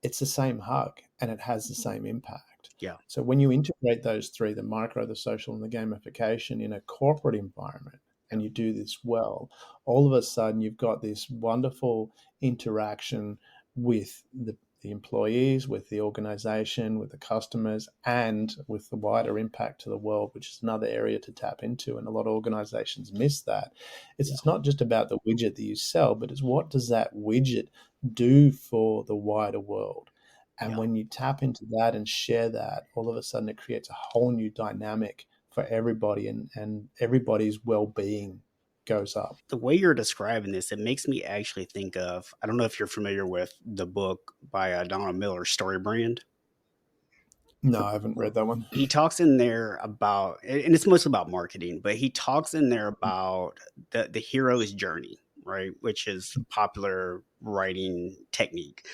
It's the same hug and it has the same impact. Yeah. So when you integrate those three, the micro, the social, and the gamification in a corporate environment, Yeah. and you do this well, all of a sudden you've got this wonderful interaction with the the employees, with the organization, with the customers, and with the wider impact to the world, which is another area to tap into. And a lot of organizations miss that. Yeah. It's not just about the widget that you sell, but it's what does that widget do for the wider world? And Yeah. when you tap into that and share that, all of a sudden it creates a whole new dynamic for everybody, and everybody's well-being goes up. The way you're describing this, it makes me actually think of, I don't know if you're familiar with the book by Donald Miller, Story Brand. No, I haven't read that one. He talks in there about, and it's mostly about marketing, but he talks in there about the hero's journey, right? Which is a popular writing technique.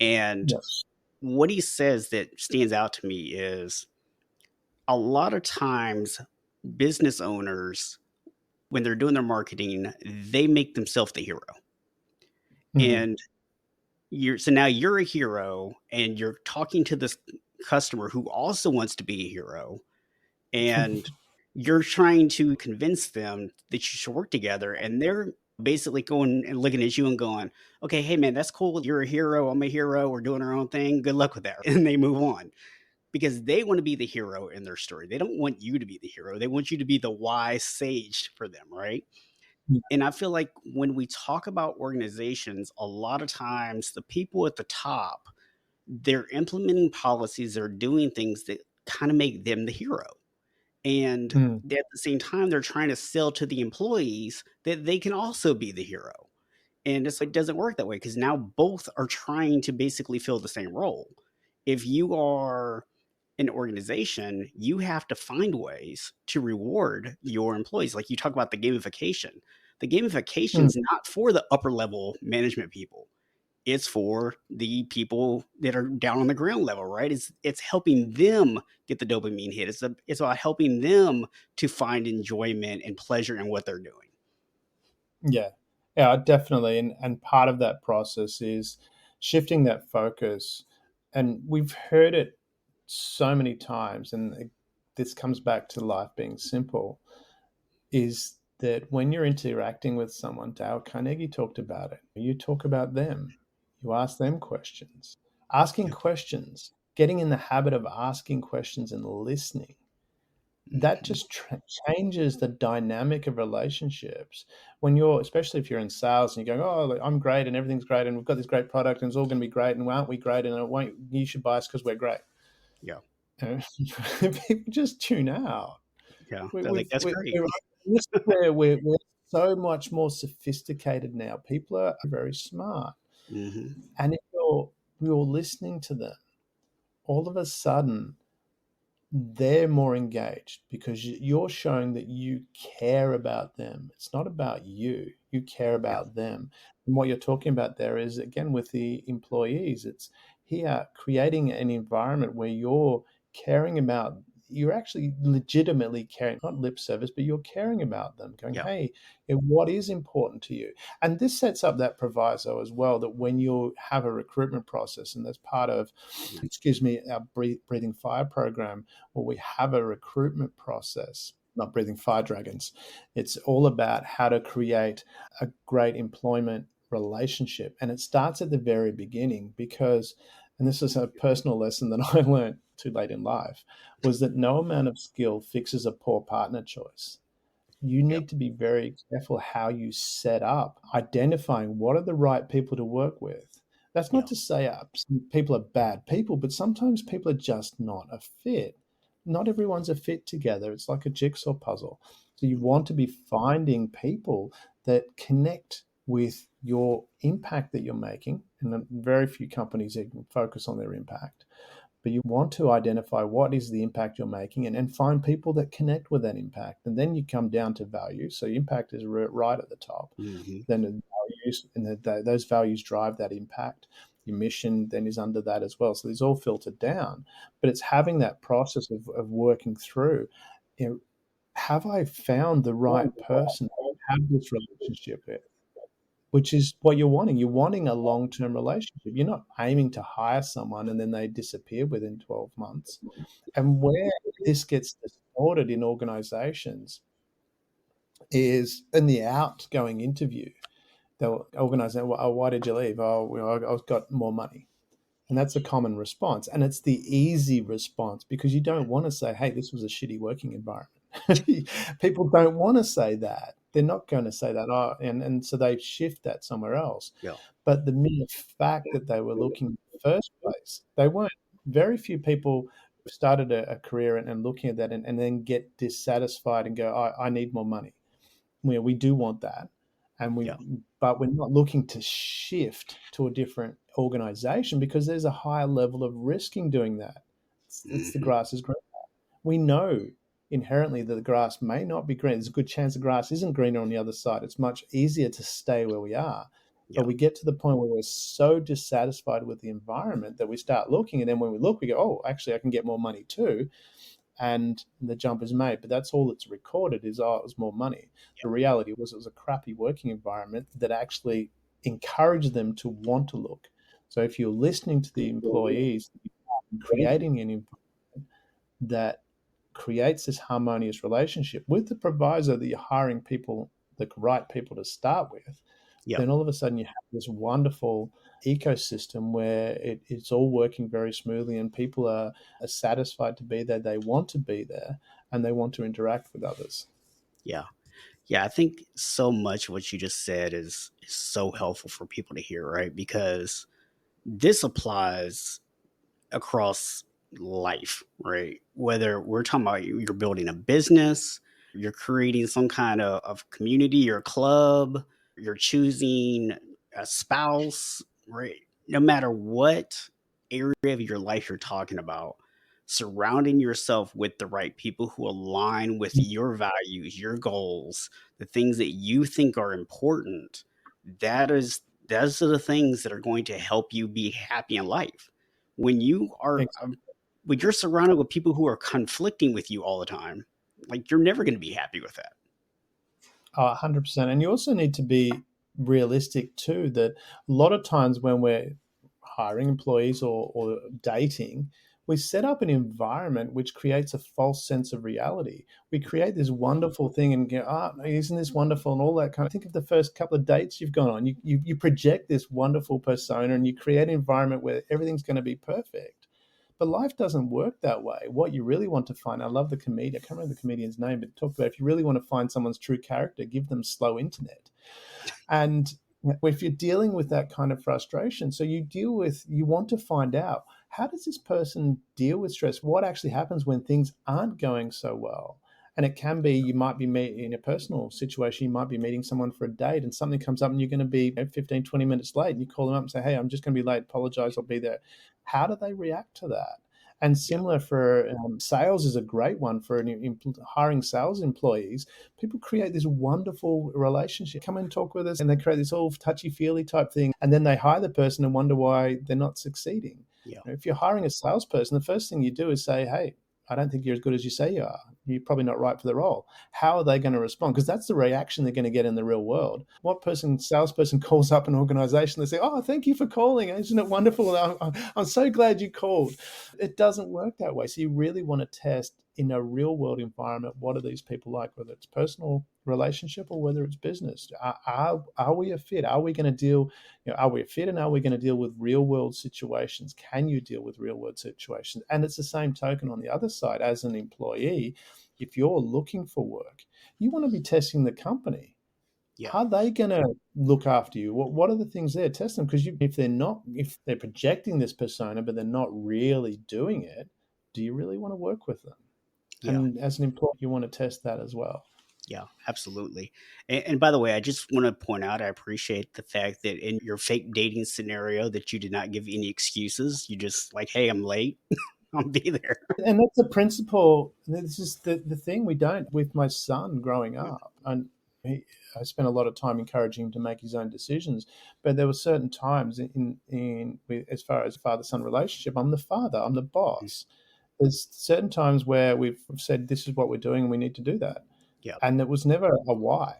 And Yes. what he says that stands out to me is a lot of times business owners, when they're doing their marketing, they make themselves the hero. Mm. And so now you're a hero and you're talking to this customer who also wants to be a hero, and you're trying to convince them that you should work together, and they're basically going and looking at you and going, okay, hey man, that's cool, you're a hero, I'm a hero, we're doing our own thing, good luck with that. And they move on because they want to be the hero in their story. They don't want you to be the hero, they want you to be the wise sage for them, right? And I feel like when we talk about organizations, a lot of times the people at the top, they're implementing policies, they're doing things that kind of make them the hero. And Mm. at the same time, they're trying to sell to the employees that they can also be the hero. And it doesn't work that way because now both are trying to basically fill the same role. If you are an organization, you have to find ways to reward your employees. Like you talk about the gamification. The gamification Mm. is not for the upper level management people. It's for the people that are down on the ground level, right? It's helping them get the dopamine hit. It's about helping them to find enjoyment and pleasure in what they're doing. Yeah, yeah, definitely. And part of that process is shifting that focus. And we've heard it so many times, and this comes back to life being simple, is that when you're interacting with someone, Dale Carnegie talked about it. You talk about them, you ask them questions. Asking Yeah. questions, getting in the habit of asking questions and listening, that Mhm. just changes the dynamic of relationships. When you're, especially if you're in sales and you're going, oh, like, I'm great and everything's great and we've got this great product and it's all going to be great and aren't we great and it won't, you should buy us because we're great. Yeah. You know, people just tune out. Yeah. we, They're like, we've that's great. we're, this is where we're so much more sophisticated now. People are very smart, Hmm. and if you're listening to them, all of a sudden they're more engaged because you're showing that you care about them. It's not about you. You care Yeah. about them. And what you're talking about there is, again, with the employees, it's here creating an environment where you're caring about, you're actually legitimately caring, not lip service, but you're caring about them, going, Yeah. hey, what is important to you? And this sets up that proviso as well, that when you have a recruitment process, and that's part of, Yeah. excuse me, our Breathing Fire program, or we have a recruitment process, not breathing fire dragons. It's all about how to create a great employment relationship. And it starts at the very beginning because, and this is a personal lesson that I learned too late in life, was that no amount of skill fixes a poor partner choice. You Yep. need to be very careful how you set up identifying what are the right people to work with. That's not Yeah. to say some people are bad people, but sometimes people are just not a fit. Not everyone's a fit together. It's like a jigsaw puzzle. So you want to be finding people that connect with your impact that you're making. And very few companies even focus on their impact, but you want to identify what is the impact you're making, and find people that connect with that impact. And then you come down to value. So impact is right at the top. Hmm. Then the values, and those values drive that impact. Your mission then is under that as well. So these all filtered down, but it's having that process of working through, you know, have I found the right person to have this relationship with? Which is what you're wanting. You're wanting a long-term relationship. You're not aiming to hire someone and then they disappear within 12 months. And where this gets distorted in organizations is in the outgoing interview. They'll organize that. Oh, why did you leave? Oh, well, I've got more money. And that's a common response. And it's the easy response because you don't want to say, hey, this was a shitty working environment. People don't want to say that. They're not going to say that. Oh, and so they shift that somewhere else. Yeah. But the mere fact that they were looking in the first place, they weren't. Very few people started a career and looking at that and then get dissatisfied and go, I need more money. We do want that, and Yeah. but we're not looking to shift to a different organization because there's a higher level of risk in doing that. It's the Hmm. grass is green. We know inherently that the grass may not be green. There's a good chance the grass isn't greener on the other side. It's much easier to stay where we are. But Yeah. we get to the point where we're so dissatisfied with the environment that we start looking, and then when we look, we go, "Oh, actually, I can get more money too." And the jump is made. But that's all that's recorded is, oh, it was more money. The reality was it was a crappy working environment that actually encouraged them to want to look. So if you're listening to the employees, creating an environment that creates this harmonious relationship with the proviso that you're hiring people, the right people to start with, Yeah. then all of a sudden you have this wonderful ecosystem where it's all working very smoothly and people are satisfied to be there. They want to be there and they want to interact with others. Yeah. Yeah, I think so much what you just said is so helpful for people to hear, right? Because this applies across life, right? Whether we're talking about you're building a business, you're creating some kind of community or club, you're choosing a spouse, right? No matter what area of your life you're talking about, surrounding yourself with the right people who align with your values, your goals, the things that you think are important, that is those are the things that are going to help you be happy in life. When you are when you're surrounded with people who are conflicting with you all the time, like you're never going to be happy with that. 100%. And you also need to be realistic too that a lot of times when we're hiring employees or dating, we set up an environment which creates a false sense of reality. We create this wonderful thing and go, isn't this wonderful and all that kind of. Think of the first couple of dates you've gone on. You project this wonderful persona and you create an environment where everything's going to be perfect. But life doesn't work that way. What you really want to find, I love the comedian, I can't remember the comedian's name, but talked about if you really want to find someone's true character, give them slow internet. And if you're dealing with that kind of frustration, so you want to find out how does this person deal with stress? What actually happens when things aren't going so well? And it can be you might be in a personal situation, you might be meeting someone for a date and something comes up and you're going to be 15, 20 minutes late and you call them up and say, hey, I'm just going to be late, apologize, I'll be there. How do they react to that? And Yeah. similar for sales is a great one for hiring sales employees. People create this wonderful relationship, come and talk with us, and they create this all touchy feely type thing. And then they hire the person and wonder why they're not succeeding. Yeah. If you're hiring a salesperson, the first thing you do is say, hey, I don't think you're as good as you say you are. You're probably not right for the role. How are they going to respond? Because that's the reaction they're going to get in the real world. What salesperson calls up an organization? They say, "Oh, thank you for calling. Isn't it wonderful? I'm so glad you called." It doesn't work that way. So you really want to test in a real world environment, what are these people like, whether it's personal relationship or whether it's business? Are we a fit? Are we going to deal, are we a fit and are we going to deal with real world situations? Can you deal with real world situations? And it's the same token on the other side as an employee. If you're looking for work, you want to be testing the company. Yeah. Are they going to look after you? What are the things there? Test them because if they're projecting this persona, but they're not really doing it, do you really want to work with them? Yeah. And as an employer, you want to test that as well. Yeah, absolutely. And by the way, I just want to point out, I appreciate the fact that in your fake dating scenario that you did not give any excuses. You just like, hey, I'm late. I'll be there. And that's the principle. This is the thing we don't with my son growing up. And I spent a lot of time encouraging him to make his own decisions. But there were certain times as far as father son relationship, I'm the father, I'm the boss. There's certain times where we've said, this is what we're doing and we need to do that. Yeah. And it was never a why.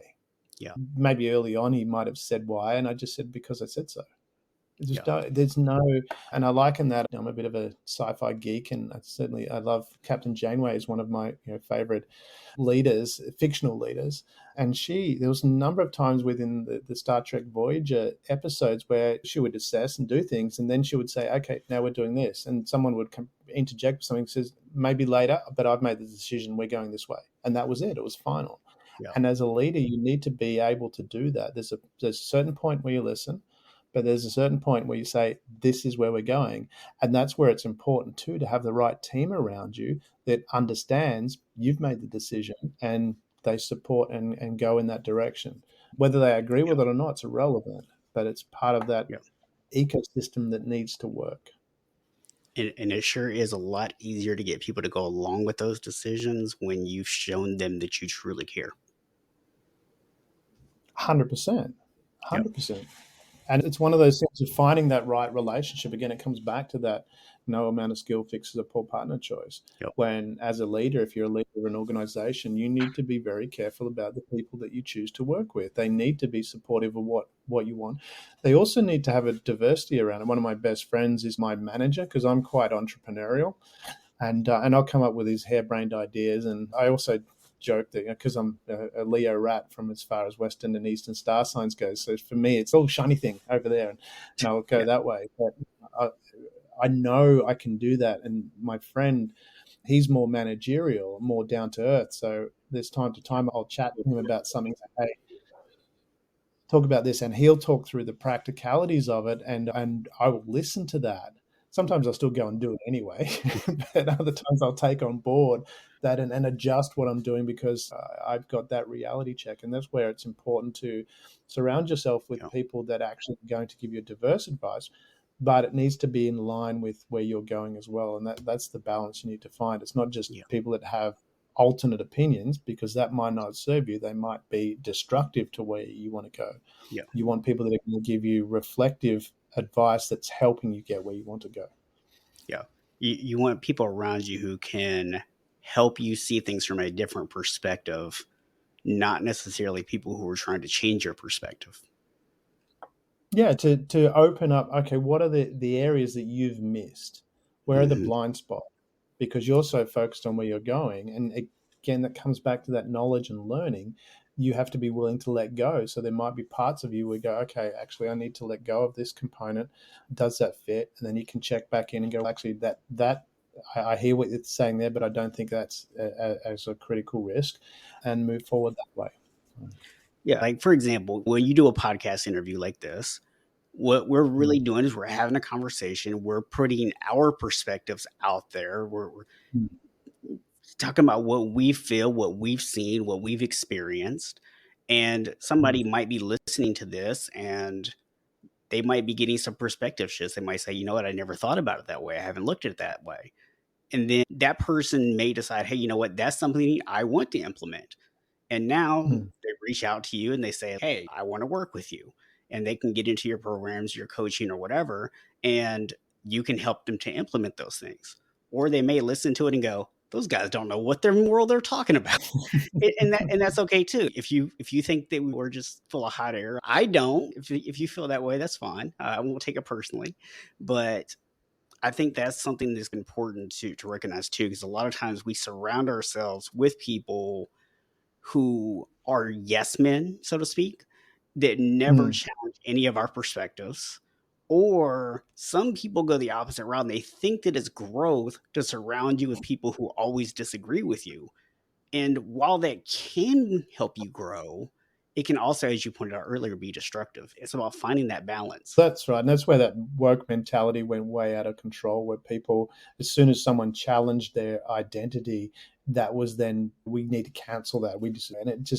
Yeah. Maybe early on he might have said why. And I just said, because I said so. There's Yeah. there's no, and I liken that. I'm a bit of a sci-fi geek, and I love Captain Janeway is one of my favorite leaders, fictional leaders. And there was a number of times within the Star Trek Voyager episodes where she would assess and do things, and then she would say, "Okay, now we're doing this," and someone would interject with something, says, "Maybe later, but I've made the decision. We're going this way," and that was it. It was final. Yeah. And as a leader, you need to be able to do that. There's a certain point where you listen, but there's a certain point where you say, this is where we're going. And that's where it's important too to have the right team around you that understands you've made the decision and they support and go in that direction. Whether they agree Yeah. with it or not, it's irrelevant, but it's part of that Yeah. ecosystem that needs to work. And it sure is a lot easier to get people to go along with those decisions when you've shown them that you truly care. 100%. Yep. 100%. And it's one of those things of finding that right relationship. Again, it comes back to that no amount of skill fixes a poor partner choice. Yep. When, as a leader, if you're a leader of an organization, you need to be very careful about the people that you choose to work with. They need to be supportive of what you want. They also need to have a diversity around it. One of my best friends is my manager because I'm quite entrepreneurial, and I'll come up with these harebrained ideas. And I also joke that because I'm a Leo rat from as far as Western and Eastern star signs goes, so for me it's all shiny thing over there, and I'll go Yeah. that way. But I, I know I can do that, and my friend, he's more managerial, more down to earth. So there's time to time I'll chat with him about something. Say, hey, talk about this, and he'll talk through the practicalities of it, and I will listen to that. Sometimes I'll still go and do it anyway, but other times I'll take on board that and adjust what I'm doing because I've got that reality check. And that's where it's important to surround yourself with Yeah. people that actually are going to give you diverse advice, but it needs to be in line with where you're going as well. And that's the balance you need to find. It's not just Yeah. people that have alternate opinions because that might not serve you. They might be destructive to where you want to go. Yeah. You want people that are going to give you reflective advice that's helping you get where you want to go. Yeah. You want people around you who can help you see things from a different perspective, not necessarily people who are trying to change your perspective. Yeah, to open up, okay, what are the areas that you've missed? Where are the Hmm. blind spots? Because you're so focused on where you're going. And again, that comes back to that knowledge and learning. You have to be willing to let go. So there might be parts of you where you go, okay, actually, I need to let go of this component. Does that fit? And then you can check back in and go, actually, I hear what it's saying there, but I don't think that's as a critical risk, and move forward that way. Yeah. Like, for example, when you do a podcast interview like this, what we're really Mm. doing is we're having a conversation. We're putting our perspectives out there. We're Mm. talking about what we feel, what we've seen, what we've experienced. And Mm. somebody might be listening to this and they might be getting some perspective shifts. They might say, you know what, I never thought about it that way. I haven't looked at it that way. And then that person may decide, hey, you know what, that's something I want to implement. And now Mm. they reach out to you and they say, hey, I want to work with you. And they can get into your programs, your coaching, or whatever, and you can help them to implement those things. Or they may listen to it and go, those guys don't know what their world they're talking about. And that's okay too. If you think that we're just full of hot air, I don't. If you feel that way, that's fine. I won't take it personally, but I think that's something that's important to recognize too, because a lot of times we surround ourselves with people who are yes men, so to speak, that never Mm. challenge any of our perspectives. Or some people go the opposite route. And they think that it's growth to surround you with people who always disagree with you. And while that can help you grow, it can also, as you pointed out earlier, be destructive. It's about finding that balance. That's right. And that's where that woke mentality went way out of control, where people, as soon as someone challenged their identity, that was then, we need to cancel that. And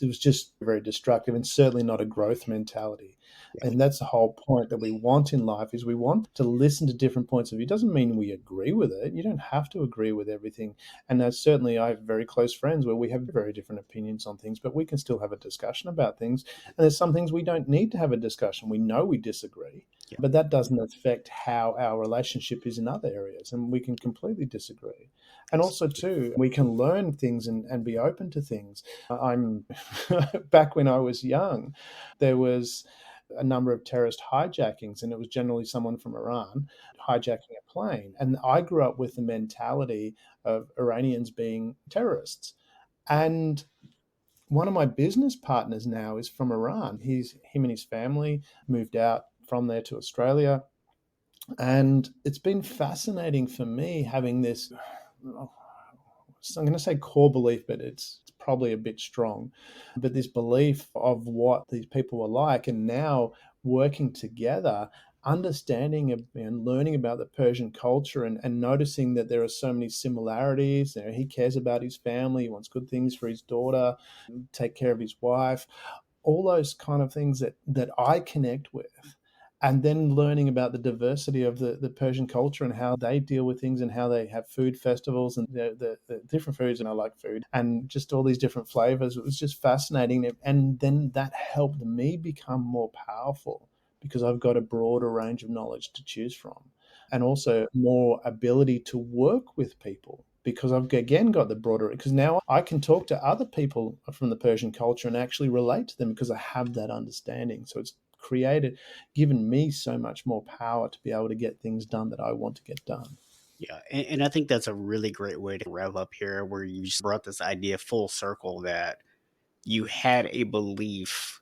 it was just very destructive and certainly not a growth mentality. Yeah. And that's the whole point that we want in life is we want to listen to different points of view. It doesn't mean we agree with it. You don't have to agree with everything. And that's certainly, I have very close friends where we have very different opinions on things, but we can still have a discussion about things. And there's some things we don't need to have a discussion. We know we disagree, Yeah. but that doesn't affect how our relationship is in other areas. And we can completely disagree. And also, too, we can learn things and be open to things. I'm back when I was young, there was a number of terrorist hijackings, and it was generally someone from Iran hijacking a plane. And I grew up with the mentality of Iranians being terrorists. And one of my business partners now is from Iran. Him and his family moved out from there to Australia. And it's been fascinating for me having this, I'm going to say core belief, but it's probably a bit strong. But this belief of what these people were like, and now working together, understanding and learning about the Persian culture, and noticing that there are so many similarities. You know, he cares about his family, he wants good things for his daughter, take care of his wife, all those kind of things that I connect with. And then learning about the diversity of the Persian culture and how they deal with things and how they have food festivals and the different foods. And I like food and just all these different flavors. It was just fascinating. And then that helped me become more powerful because I've got a broader range of knowledge to choose from, and also more ability to work with people because I've again got the broader, because now I can talk to other people from the Persian culture and actually relate to them because I have that understanding. So it's given me so much more power to be able to get things done that I want to get done. Yeah, and I think that's a really great way to wrap up here, where you just brought this idea full circle that you had a belief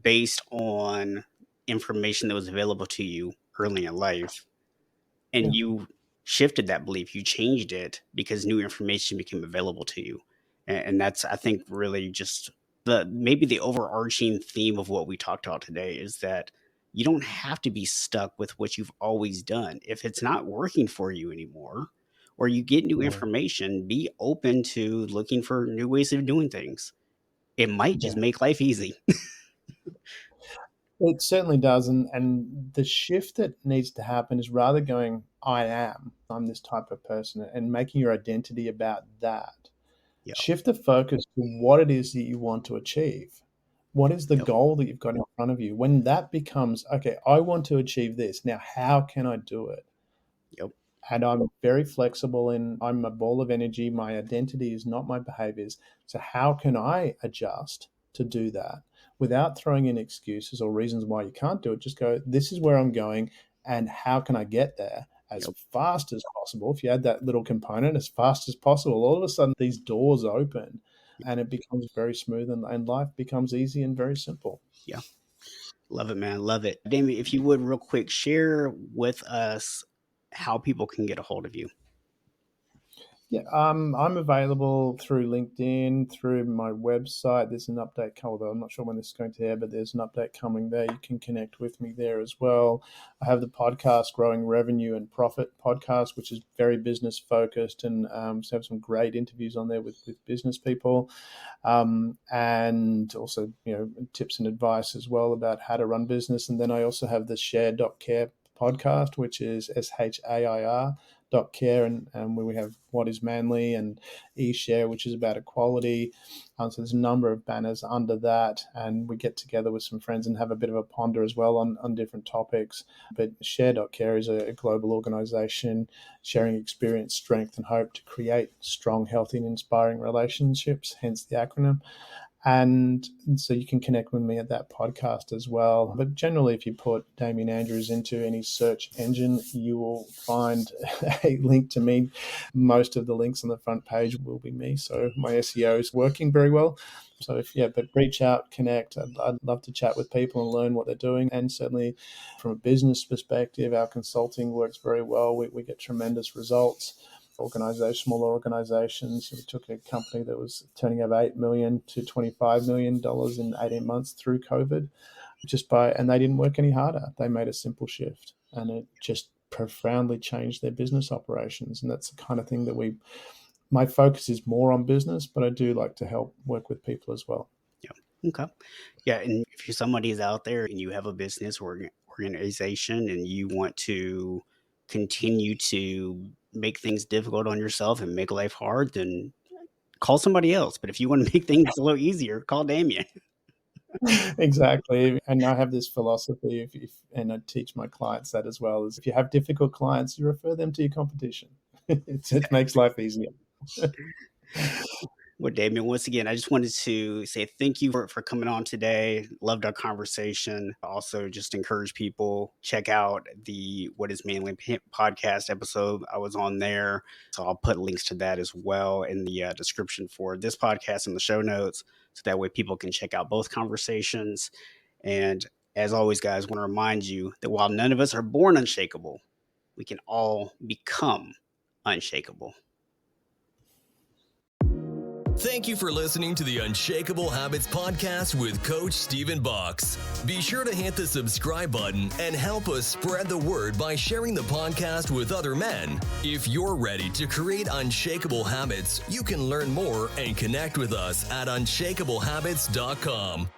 based on information that was available to you early in life, Yeah, and you shifted that belief, you changed it because new information became available to you. And that's, I think, really just the maybe the overarching theme of what we talked about today is that you don't have to be stuck with what you've always done. If it's not working for you anymore, or you get new yeah, information, be open to looking for new ways of doing things. It might just yeah. make life easy. It certainly does. And the shift that needs to happen is rather going, I'm this type of person, and making your identity about that. Yep. Shift the focus to what it is that you want to achieve. What is the Yep. goal that you've got in front of you? When that becomes, okay, I want to achieve this. Now, how can I do it? Yep. And I'm very flexible and I'm a ball of energy. My identity is not my behaviors. So, how can I adjust to do that without throwing in excuses or reasons why you can't do it? Just go, this is where I'm going, and how can I get there as Yep. fast as possible? If you add that little component, as fast as possible, all of a sudden these doors open and it becomes very smooth, and life becomes easy and very simple. Yeah. Love it, man. Love it. Damien, if you would, real quick, share with us how people can get a hold of you. Yeah, I'm available through LinkedIn, through my website. There's an update coming, although I'm not sure when this is going to air, but there's an update coming there. You can connect with me there as well. I have the podcast, Growing Revenue and Profit podcast, which is very business focused, and so have some great interviews on there with business people, and also tips and advice as well about how to run business. And then I also have the Share.care podcast, which is SHAIR care, and where we have What is Manly and eShare, which is about equality. So there's a number of banners under that, and we get together with some friends and have a bit of a ponder as well on different topics. But Share.care is a global organization sharing experience, strength, and hope to create strong, healthy, and inspiring relationships, hence the acronym. And so you can connect with me at that podcast as well. But generally, if you put Damian Andrews into any search engine, you will find a link to me. Most of the links on the front page will be me. So my SEO is working very well. So but reach out, connect. I'd love to chat with people and learn what they're doing. And certainly from a business perspective, our consulting works very well. We get tremendous results. Smaller organizations. We took a company that was turning over $8 million to $25 million in 18 months through COVID, and they didn't work any harder. They made a simple shift, and it just profoundly changed their business operations. And that's the kind of thing that my focus is more on business, but I do like to help work with people as well. Yeah. Okay. Yeah. And if you're somebody is out there and you have a business or organization and you want to continue to make things difficult on yourself and make life hard, then call somebody else. But if you want to make things a little easier, call Damien. Exactly. And I have this philosophy, and I teach my clients that as well, is if you have difficult clients, you refer them to your competition. It makes life easier. Well, Damian, once again, I just wanted to say thank you for coming on today. Loved our conversation. Also, just encourage people, check out the What is Manly podcast episode. I was on there. So I'll put links to that as well in the description for this podcast and the show notes. So that way people can check out both conversations. And as always, guys, I want to remind you that while none of us are born unshakable, we can all become unshakable. Thank you for listening to the Unshakable Habits Podcast with Coach Stephen Bucks. Be sure to hit the subscribe button and help us spread the word by sharing the podcast with other men. If you're ready to create unshakable habits, you can learn more and connect with us at unshakablehabits.com.